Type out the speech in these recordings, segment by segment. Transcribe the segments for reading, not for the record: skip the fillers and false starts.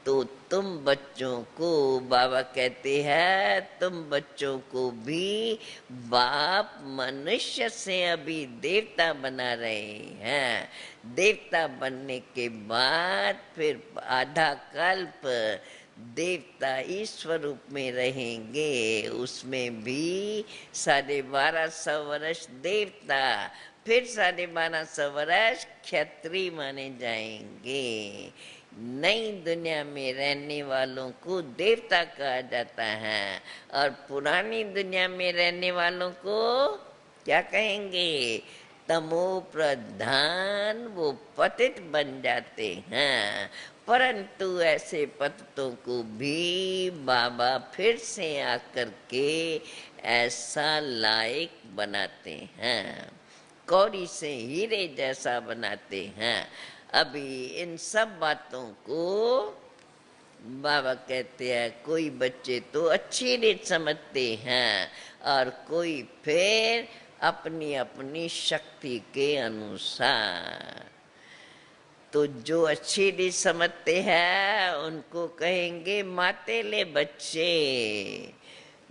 तो तुम बच्चों को, बाबा कहते हैं, तुम बच्चों को भी बाप मनुष्य से अभी देवता बना रहे हैं। देवता बनने के बाद फिर आधा कल्प देवता ईश्वर रूप में रहेंगे। उसमें भी 1250 वर्ष देवता, फिर 1250 वर्ष क्षत्रिय माने जाएंगे। नई दुनिया में रहने वालों को देवता कहा जाता है, और पुरानी दुनिया में रहने वालों को क्या कहेंगे? तमो प्रधान, वो पतित बन जाते हैं। परंतु ऐसे पतितों को भी बाबा फिर से आकर के ऐसा लायक बनाते हैं, कौड़ी से हीरे जैसा बनाते हैं। अभी इन सब बातों को बाबा कहते हैं, कोई बच्चे तो अच्छी रीत समझते हैं और कोई फिर अपनी अपनी शक्ति के अनुसार। तो जो अच्छी रीत समझते हैं उनको कहेंगे मातेले बच्चे।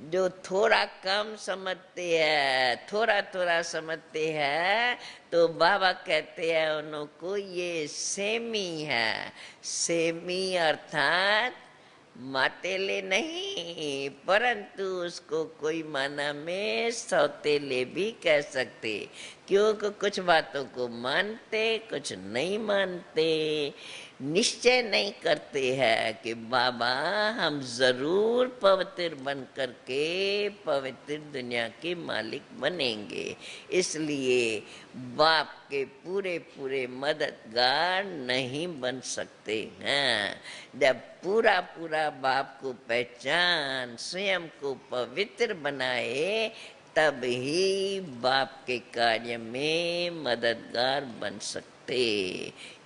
जो थोड़ा कम समझते हैं, थोड़ा थोड़ा समझते हैं, तो बाबा कहते हैं उनको ये सेमी है। सेमी अर्थात मातेले नहीं, परंतु उसको कोई माना में सौतेले भी कह सकते, क्योंकि कुछ बातों को मानते, कुछ नहीं मानते। निश्चय नहीं करते हैं कि बाबा हम जरूर पवित्र बन करके पवित्र दुनिया के मालिक बनेंगे। इसलिए बाप के पूरे पूरे मददगार नहीं बन सकते हैं। जब पूरा पूरा बाप को पहचान, स्वयं को पवित्र बनाए, तब ही बाप के कार्य में मददगार बन सकते।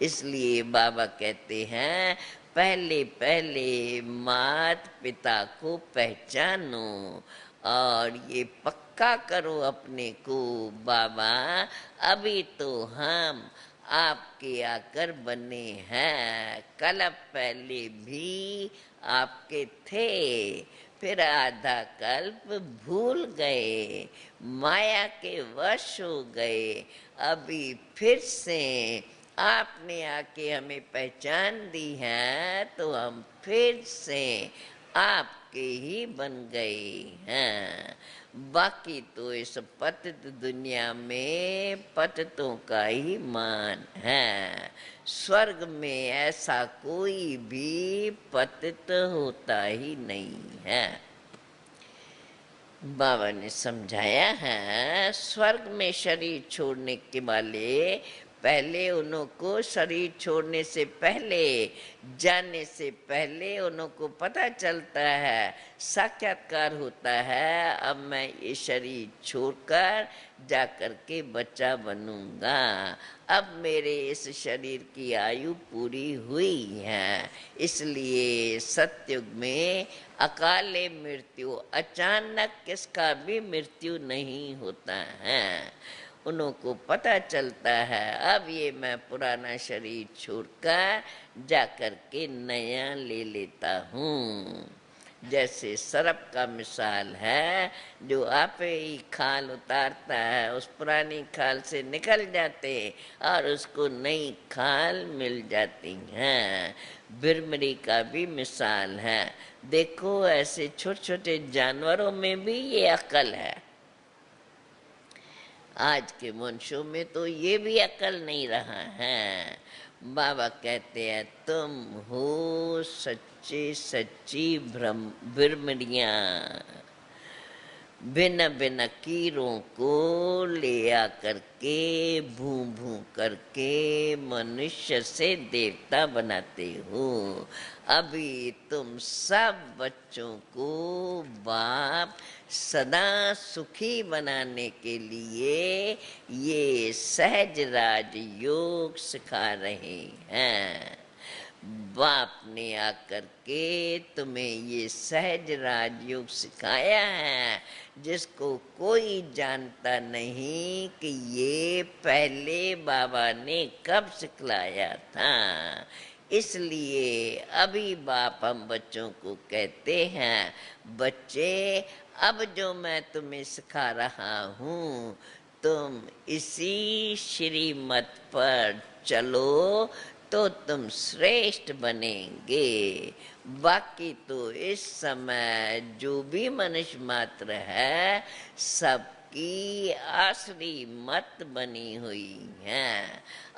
इसलिए बाबा कहते हैं, पहले पहले मात पिता को पहचानो और ये पक्का करो अपने को, बाबा अभी तो हम आपके आकर बने हैं, कल पहले भी आपके थे, फिर आधा कल्प भूल गए, माया के वश हो गए। अभी फिर से आपने आके हमें पहचान दी है, तो हम फिर से आपके ही बन गए हैं। बाकी तो इस पतित दुनिया में पतितों का ही मान है। स्वर्ग में ऐसा कोई भी पतित होता ही नहीं है। बाबा ने समझाया है, स्वर्ग में शरीर छोड़ने के वाले पहले उनको शरीर छोड़ने से पहले, जाने से पहले उनको पता चलता है, साक्षात्कार होता है, अब मैं ये शरीर छोड़कर जाकर के बच्चा बनूंगा। अब मेरे इस शरीर की आयु पूरी हुई है। इसलिए सतयुग में अकाले मृत्यु, अचानक किसका भी मृत्यु नहीं होता है। उनको पता चलता है, अब ये मैं पुराना शरीर छोड़कर जाकर के नया ले लेता हूँ। जैसे सर्प का मिसाल है, जो आप ही खाल उतारता है, उस पुरानी खाल से निकल जाते और उसको नई खाल मिल जाती हैं। बिरमरी का भी मिसाल है। देखो ऐसे छोटे छोटे जानवरों में भी ये अकल है। आज के मनुष्यों में तो ये भी अकल नहीं रहा है। बाबा कहते हैं, तुम हो सच्ची सच्ची बिरमरियां, भिन्न भिन्न कीरों को ले आकर के भू भू करके मनुष्य से देवता बनाते हो। अभी तुम सब बच्चों को बाप सदा सुखी बनाने के लिए ये सहज राज योग सिखा रहे हैं। बाप ने आकर के तुम्हें ये सहज राजयोग सिखाया है, जिसको कोई जानता नहीं कि ये पहले बाबा ने कब सिखलाया था। इसलिए अभी बाप हम बच्चों को कहते हैं, बच्चे अब जो मैं तुम्हें सिखा रहा हूँ तुम इसी श्रीमत पर चलो तो तुम श्रेष्ठ बनेंगे। बाकी तो इस समय जो भी मनुष्य मात्र है सबकी आसरी मत बनी हुई है,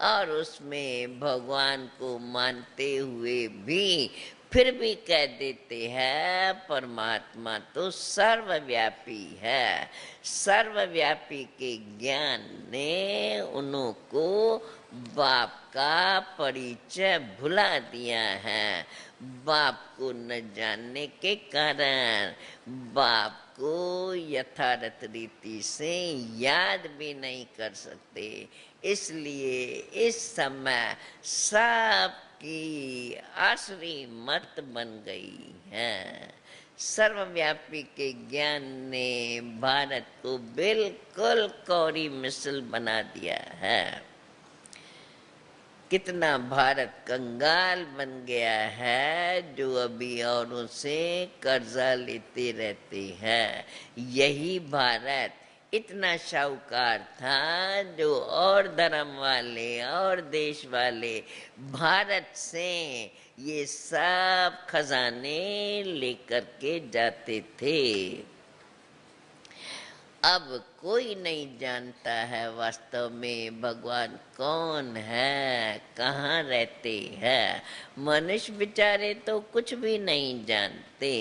और उसमें भगवान को मानते हुए भी फिर भी कह देते हैं परमात्मा तो सर्वव्यापी है। सर्वव्यापी के ज्ञान ने उनको बाप का परिचय भुला दिया है। बाप को न जानने के कारण बाप को यथार्थ रीति से याद भी नहीं कर सकते। इसलिए इस समय सबकी आसरी मत बन गई है। सर्वव्यापी के ज्ञान ने भारत को बिल्कुल कौड़ी मिसल बना दिया है। कितना भारत कंगाल बन गया है जो अभी औरों से कर्जा लेते रहते हैं। यही भारत इतना शाहूकार था जो और धर्म वाले और देश वाले भारत से ये सब खजाने लेकर के जाते थे। अब कोई नहीं जानता है वास्तव में भगवान कौन है, कहाँ रहते हैं। मनुष्य बेचारे तो कुछ भी नहीं जानते।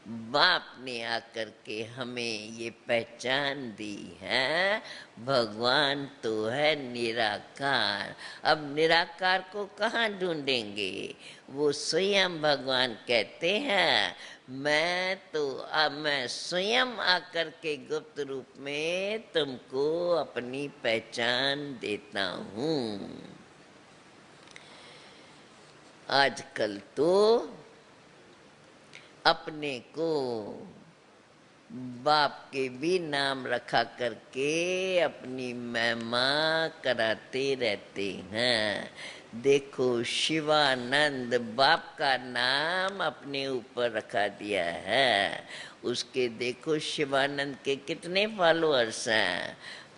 बाप ने आकर के हमें ये पहचान दी है, भगवान तो है निराकार। अब निराकार को कहाँ ढूंढेंगे? वो स्वयं भगवान कहते हैं मैं स्वयं आकर के गुप्त रूप में तुमको अपनी पहचान देता हूँ। आजकल तो अपने को बाप के भी नाम रखा करके अपनी महिमा कराते रहते हैं। देखो शिवानंद बाप का नाम अपने ऊपर रखा दिया है। उसके देखो शिवानंद के कितने फॉलोअर्स हैं,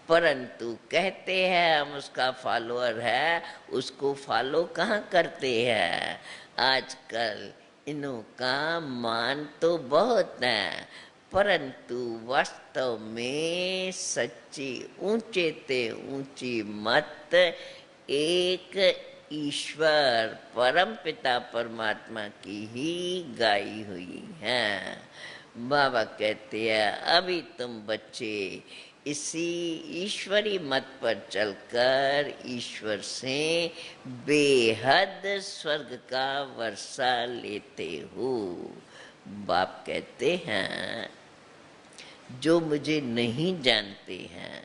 परंतु कहते हैं हम उसका फॉलोअर है, उसको फॉलो कहाँ करते हैं। आजकल इन्हों का मान तो बहुत है, परंतु वास्तव में सच्ची ऊंचे ते ऊंची मत एक ईश्वर परम पिता परमात्मा की ही गाई हुई है। बाबा कहते हैं अभी तुम बच्चे इसी ईश्वरी मत पर चलकर ईश्वर से बेहद स्वर्ग का वर्षा लेते हो। बाप कहते हैं जो मुझे नहीं जानते हैं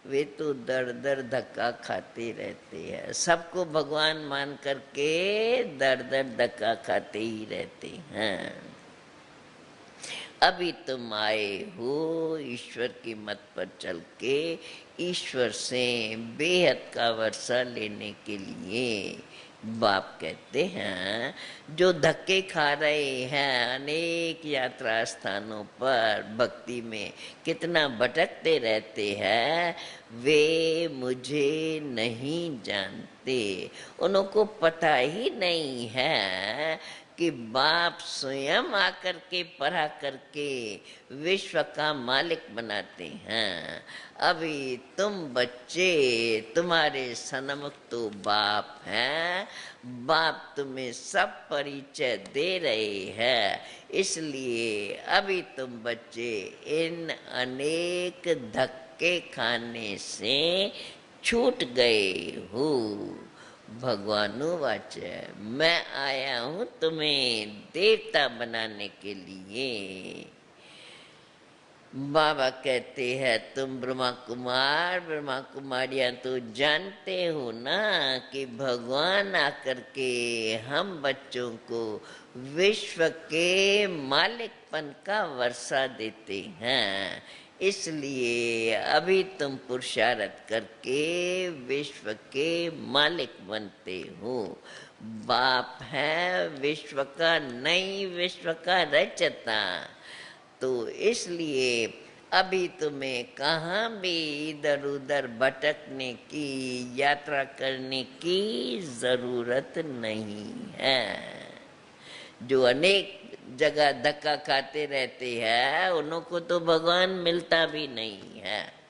वे तो दर दर धक्का खाते रहते हैं। सबको भगवान मान करके दर दर धक्का खाते ही रहते हैं। अभी तुम आए हो ईश्वर की मत पर चल के ईश्वर से बेहद का वर्षा लेने के लिए। बाप कहते हैं जो धक्के खा रहे हैं अनेक यात्रा स्थानों पर भक्ति में कितना भटकते रहते हैं, वे मुझे नहीं जानते। उनको पता ही नहीं है कि बाप स्वयं आकर के पढ़ा करके विश्व का मालिक बनाते हैं। अभी तुम बच्चे तुम्हारे सन्मुख तो बाप हैं, बाप तुम्हें सब परिचय दे रहे हैं। इसलिए अभी तुम बच्चे इन अनेक धक्के खाने से छूट गए हो। भगवानुवाच मैं आया हूँ तुम्हें देवता बनाने के लिए। बाबा कहते हैं तुम ब्रह्मा कुमारियां तो जानते हो ना कि भगवान आकर के हम बच्चों को विश्व के मालिकपन का वर्षा देते हैं। इसलिए अभी तुम पुरुषार्थ करके विश्व के मालिक बनते हो। बाप है विश्व का, नहीं विश्व का रचता। तो इसलिए अभी तुम्हें कहाँ भी इधर उधर भटकने की, यात्रा करने की जरूरत नहीं है। जो अनेक जगह धक्का खाते रहते हैं उनको तो भगवान मिलता भी नहीं है।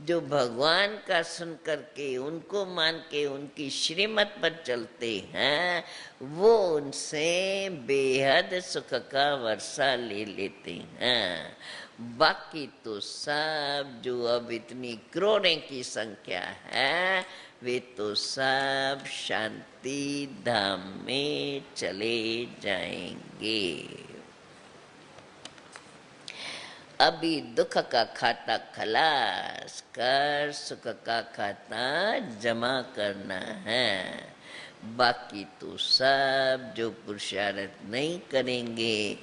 जो भगवान का सुन करके उनको मान के उनकी श्रीमत पर चलते हैं वो उनसे बेहद सुख का वर्षा ले लेते हैं। बाकी तो सब जो अब इतनी करोड़ों की संख्या है वे तो सब शांति धाम में चले जाएंगे। अभी दुख का खाता खलास कर सुख का खाता जमा करना है। बाकी तो सब जो पुरुषार्थ नहीं करेंगे,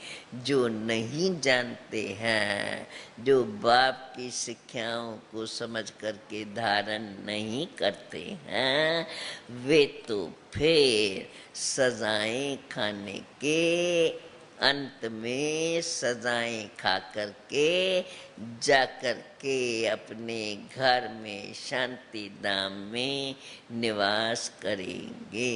जो नहीं जानते हैं, जो बाप की शिक्षाओं को समझ करके धारण नहीं करते हैं, वे तो फिर सजाएं खाने के अंत में सजाएं खा करके जा करके अपने घर में शांति धाम में निवास करेंगे।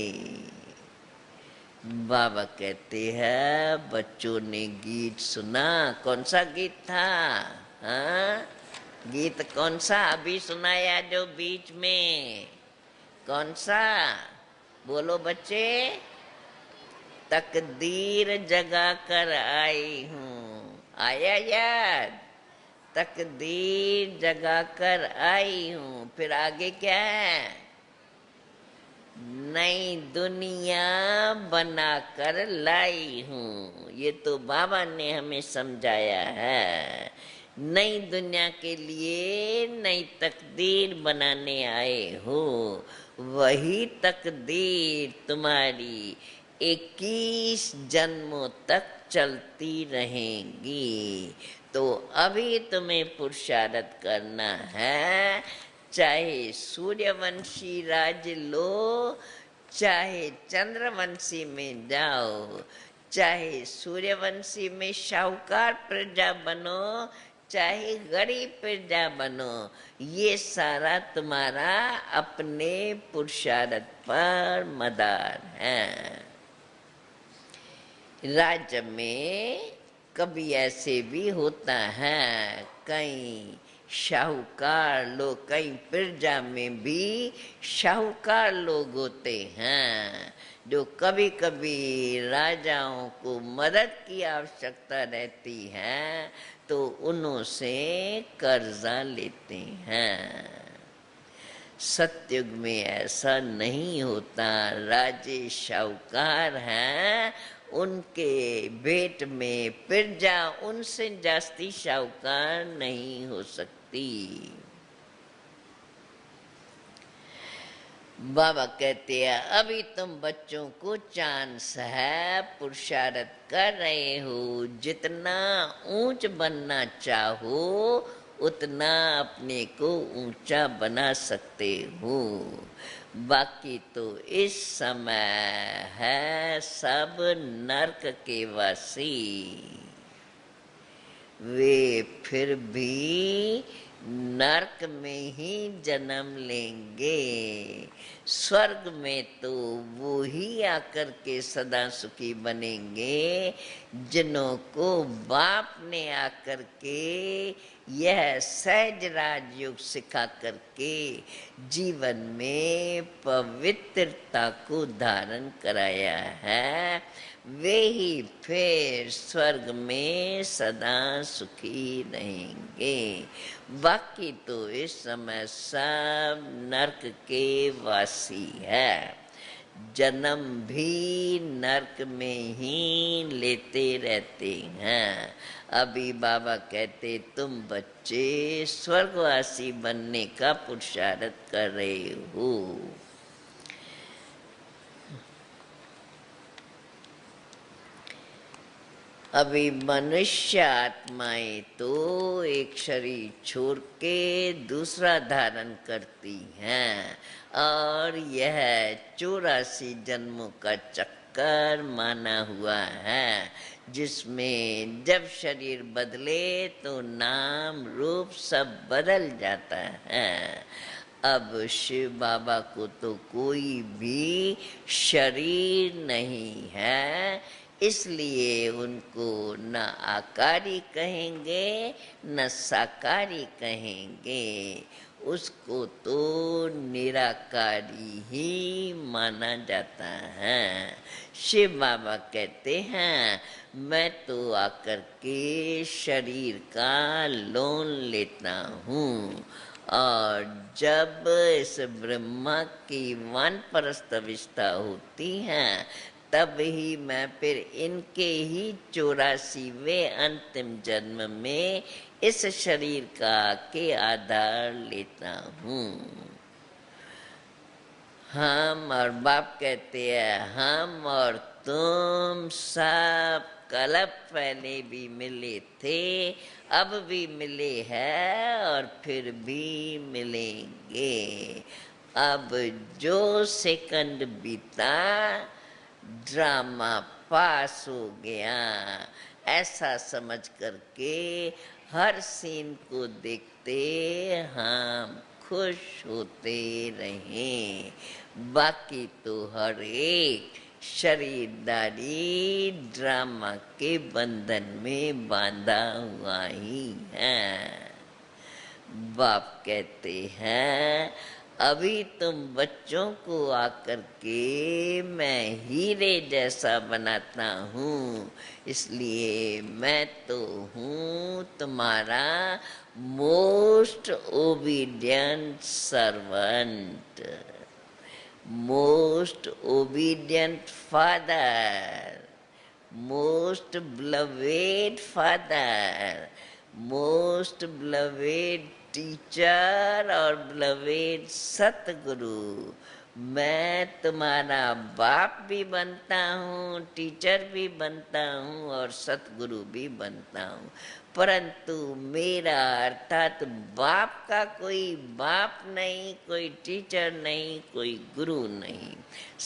बाबा कहते हैं बच्चों ने गीत सुना। कौन सा गीत था? हाँ, गीत कौन सा अभी सुनाया जो बीच में? कौन सा? बोलो बच्चे। तकदीर जगा कर आई हूँ, आया याद? तकदीर जगा कर आई हूँ। फिर आगे क्या है? नई दुनिया बना कर लाई हूँ। ये तो बाबा ने हमें समझाया है। नई दुनिया के लिए नई तकदीर बनाने आए हो। वही तकदीर तुम्हारी 21 जन्मों तक चलती रहेंगी। तो अभी तुम्हें पुरुषार्थ करना है। चाहे सूर्यवंशी राज लो, चाहे चंद्रवंशी में जाओ, चाहे सूर्यवंशी में शाहूकार प्रजा बनो, चाहे गरीब प्रजा बनो, ये सारा तुम्हारा अपने पुरुषार्थ पर मदार है। राज्य में कभी ऐसे भी होता है, कई शाहूकार लोग, कई प्रजा में भी शाहूकार लोग होते हैं जो कभी कभी राजाओं को मदद की आवश्यकता रहती है तो उन्हों से कर्जा लेते हैं। सतयुग में ऐसा नहीं होता। राजे शाहूकार हैं, उनके भेंट में प्रजा उनसे जास्ती शाहूकार नहीं हो सकती। बाबा कहते हैं अभी तुम बच्चों को चांस है, पुरुषार्थ कर रहे हो। जितना ऊंच बनना चाहो उतना अपने को ऊंचा बना सकते हो। बाकी तो इस समय है सब नरक के वासी। वे फिर भी नरक में ही जन्म लेंगे। स्वर्ग में तो वो ही आकर के सदा सुखी बनेंगे जिन्हों को बाप ने आकर के यह सहज राजयोग सिखा करके जीवन में पवित्रता को धारण कराया है। वे ही फिर स्वर्ग में सदा सुखी रहेंगे। बाकी तो इस समय सब नरक के वासी है। जन्म भी नरक में ही लेते रहते हैं। अभी बाबा कहते तुम बच्चे स्वर्गवासी बनने का पुरुषार्थ कर रहे हो। अभी मनुष्य आत्माएं तो एक शरीर छोड़ के दूसरा धारण करती हैं और यह 84 जन्मों का चक्कर माना हुआ है, जिसमें जब शरीर बदले तो नाम रूप सब बदल जाता है। अब शिव बाबा को तो कोई भी शरीर नहीं है, इसलिए उनको न आकारी कहेंगे न साकारी कहेंगे, उसको तो निराकारी ही माना जाता है। शिव बाबा कहते हैं मैं तो आकर के शरीर का लोन लेता हूँ, और जब इस ब्रह्मा की वानप्रस्थ अवस्था होती है तब ही मैं फिर इनके ही 84वें अंतिम जन्म में इस शरीर का के आधार लेता हूँ। हम और बाप कहते हैं हम और तुम सब कल पहले भी मिले थे, अब भी मिले हैं और फिर भी मिलेंगे। अब जो सेकंड बीता ड्रामा पास हो गया, ऐसा समझ करके हर सीन को देखते हम खुश होते रहें। बाकी तो हर एक शरीरदारी ड्रामा के बंधन में बांधा हुआ ही है। बाप कहते हैं अभी तुम बच्चों को आकर के मैं हीरे जैसा बनाता हूँ, इसलिए मैं तो हूँ तुम्हारा most obedient servant, most obedient father, most beloved father, most beloved teacher और beloved सतगुरु। मैं तुम्हारा बाप भी बनता हूँ, टीचर भी बनता हूँ और सतगुरु भी बनता हूँ, परंतु मेरा अर्थात बाप का कोई बाप नहीं, कोई टीचर नहीं, कोई गुरु नहीं।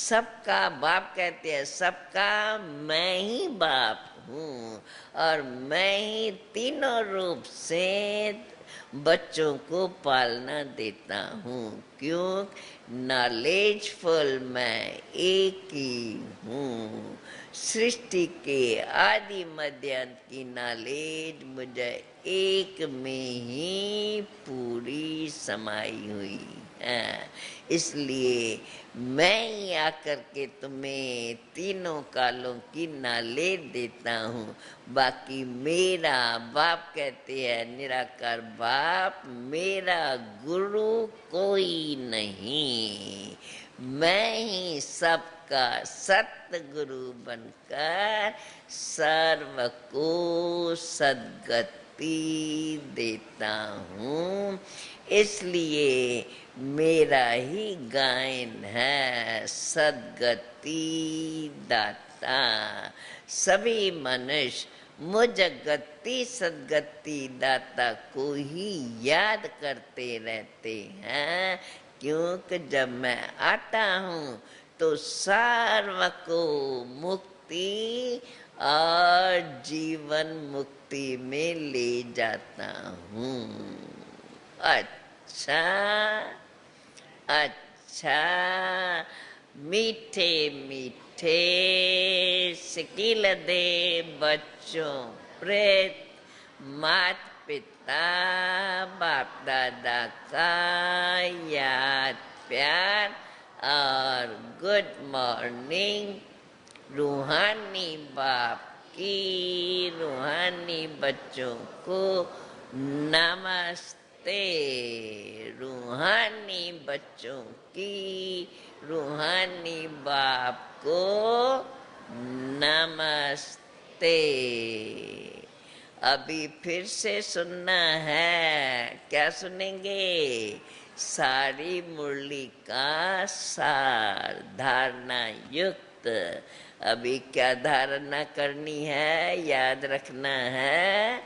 सबका बाप कहते हैं, सबका मैं ही बाप हूँ और मैं ही तीनों रूप से बच्चों को पालना देता हूँ। क्यों? नॉलेजफुल मैं एक ही हूँ। सृष्टि के आदि मध्य अंत की नॉलेज मुझे एक में ही पूरी समाई हुई है, इसलिए मैं ही आकर के तुम्हें तीनों कालों की नॉलेज देता हूँ। बाकी मेरा बाप कहते हैं निराकार बाप, मेरा गुरु कोई नहीं, मैं ही सबका सतगुरु बनकर सर्व को सद्गति देता हूँ। इसलिए मेरा ही गायन है सद्गति दाता। सभी मनुष्य मुझ गति सद्गति दाता को ही याद करते रहते हैं, क्योंकि जब मैं आता हूँ तो सर्व को मुक्ति और जीवन मुक्ति में ले जाता हूँ। अच्छा अच्छा, मीठे मीठे सिकिल दे बच्चों प्रेत मात पिता बाप दादा का याद प्यार और गुड मॉर्निंग रूहानी बाप की रूहानी बच्चों को नमस्ते। रूहानी बच्चों की रूहानी बाप को नमस्ते। अभी फिर से सुनना है, क्या सुनेंगे? सारी मुरली का सार धारणा युक्त अभी क्या धारणा करनी है, याद रखना है,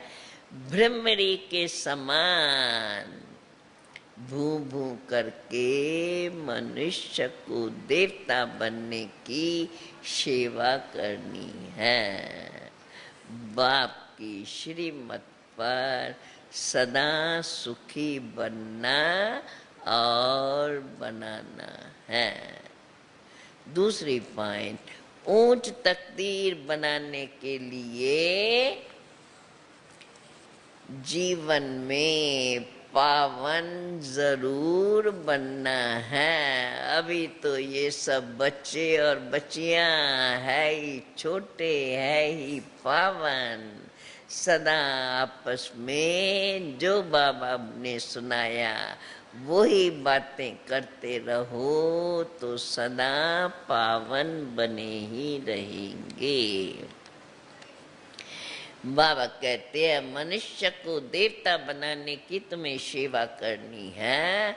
भ्रमरी के समान भू भू करके मनुष्य को देवता बनने की सेवा करनी है। बाप की श्रीमत पर सदा सुखी बनना और बनाना है। दूसरी पॉइंट, ऊंच तकदीर बनाने के लिए जीवन में पावन जरूर बनना है। अभी तो ये सब बच्चे और बच्चियां है ही छोटे, है ही पावन। सदा आपस में जो बाबा ने सुनाया वही बातें करते रहो तो सदा पावन बने ही रहेंगे। बाबा कहते हैं मनुष्य को देवता बनाने की तुम्हें सेवा करनी है,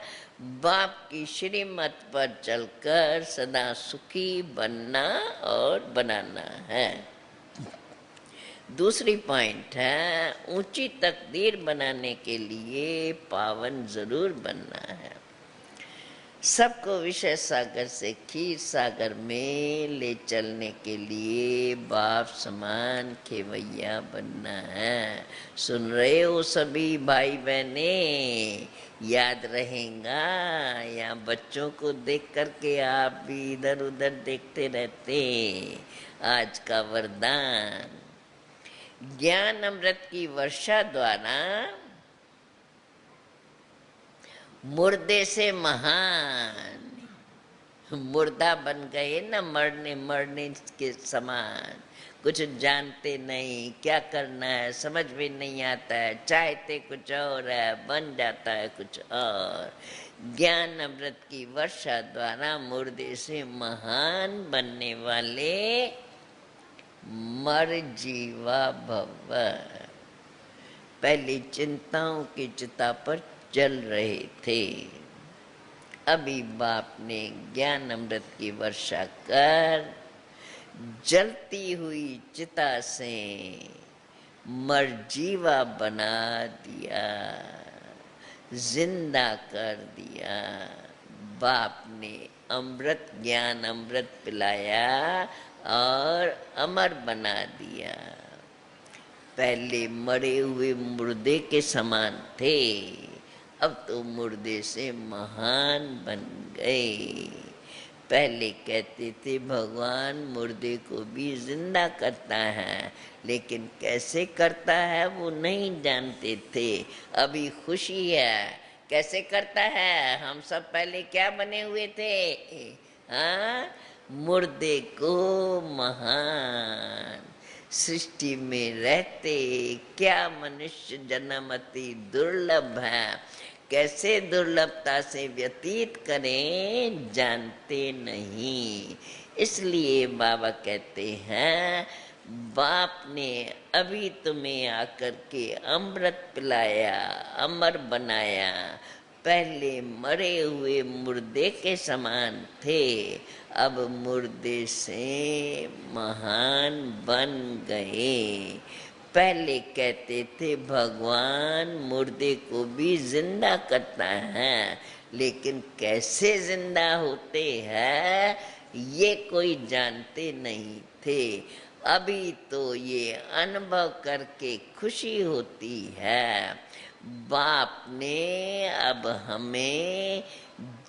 बाप की श्रीमत पर चलकर सदा सुखी बनना और बनाना है। दूसरी पॉइंट है, ऊंची तकदीर बनाने के लिए पावन जरूर बनना है। सबको विषय सागर से खीर सागर में ले चलने के लिए बाप समान खेवैया बनना है। सुन रहे हो सभी भाई बहने, याद रहेगा या बच्चों को देख करके आप भी इधर उधर देखते रहते। आज का वरदान, ज्ञान अमृत की वर्षा द्वारा मुर्दे से महान, मुर्दा बन गए ना, मरने के समान, कुछ जानते नहीं, क्या करना है समझ में नहीं आता है, चाहते कुछ और है, बन जाता है कुछ और। ज्ञान अमृत की वर्षा द्वारा मुर्दे से महान बनने वाले मर जीवा भव पहली चिंताओं की चिता पर जल रहे थे। अभी बाप ने ज्ञान अमृत की वर्षा कर जलती हुई चिता से मरजीवा बना दिया, जिंदा कर दिया। बाप ने अमृत ज्ञान अमृत पिलाया और अमर बना दिया। पहले मरे हुए मुर्दे के समान थे, अब तो मुर्दे से महान बन गए। पहले कहते थे भगवान मुर्दे को भी जिंदा करता है, लेकिन कैसे करता है वो नहीं जानते थे। अभी खुशी है, कैसे करता है। हम सब पहले क्या बने हुए थे, हाँ, मुर्दे को महान। सृष्टि में रहते क्या मनुष्य जन्म अति दुर्लभ है, कैसे दुर्लभता से व्यतीत करें जानते नहीं। इसलिए बाबा कहते हैं बाप ने अभी तुम्हें आकर के अमृत पिलाया, अमर बनाया। पहले मरे हुए मुर्दे के समान थे, अब मुर्दे से महान बन गए। पहले कहते थे भगवान मुर्दे को भी जिंदा करता है, लेकिन कैसे जिंदा होते हैं ये कोई जानते नहीं थे। अभी तो ये अनुभव करके खुशी होती है। बाप ने अब हमें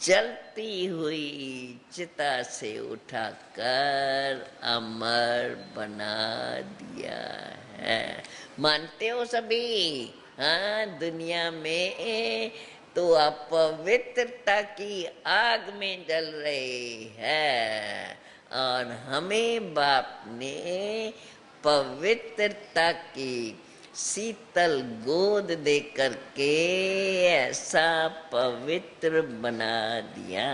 जलती हुई चिता से उठाकर अमर बना दिया है। मानते हो सभी, हाँ, दुनिया में तो अपवित्रता की आग में जल रहे हैं और हमें बाप ने पवित्रता की शीतल गोद दे करके ऐसा पवित्र बना दिया।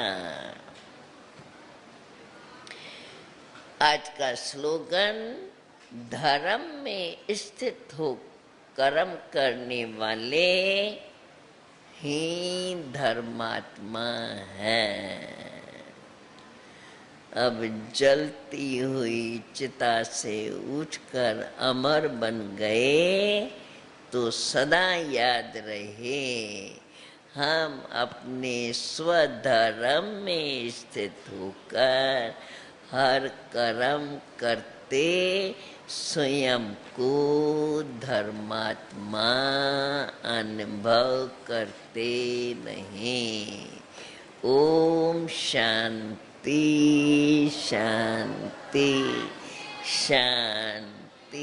आज का स्लोगन, धर्म में स्थित हो कर्म करने वाले ही धर्मात्मा है। अब जलती हुई चिता से उठकर अमर बन गए तो सदा याद रहे, हम अपने स्वधर्म में स्थित होकर हर कर्म करते स्वयं को धर्मात्मा अनुभव करते नहीं। ओम शांति शांति शांति।